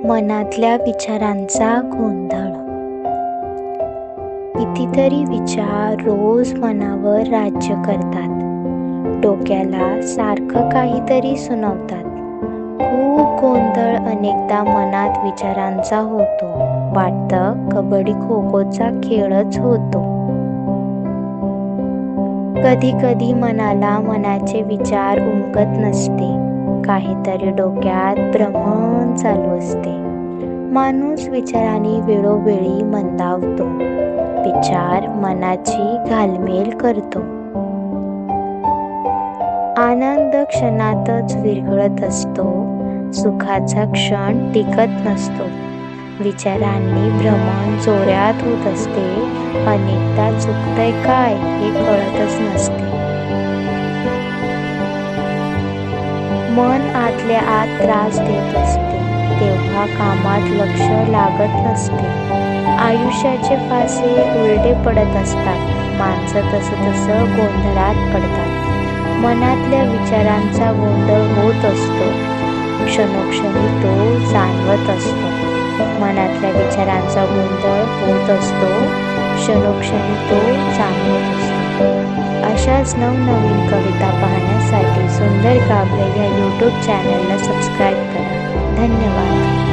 मनातल्या विचारांचा गोंधळ. कितीतरी विचार रोज मनावर राज्य करतात. डोक्याला सारखं काहीतरी सुनावतात. खूप गोंधळ अनेकदा मनात विचारांचा होतो. वाटतं कबड्डी खो खोचा खेळच होतो. कधी कधी मनाला मनाचे विचार उमगत नसते. काहीतरी डोक्यात भ्रमण चालू असते. माणूस विचारांनी वेळोवेळी मंदावतो. विचार मनाची घालमेल करतो. आनंद क्षणातच विरघळत असतो. सुखाचा क्षण टिकत नसतो. विचारांनी भ्रमण जोरात होत असते. अनेकदा चुकतंय काय हे कळतच नसते. मन आतल्या आत त्रास देत असते. तेव्हा कामात लक्ष लागत नसते. आयुष्याचे फासे उलटे पडत असतात. माणसं तसं गोंधळात पडतात. मनातल्या विचारांचा गोंधळ होत असतो. क्षणोक्षणी तो जाणवत असतो. मनातल्या विचारांचा गोंधळ होत असतो. क्षणोक्षणी तो जाणवत असतो. अशाच नवनवीन कविता पाहण्यासाठी सुंदर काव्य या यूट्यूब चॅनलला सबस्क्राईब करा. धन्यवाद.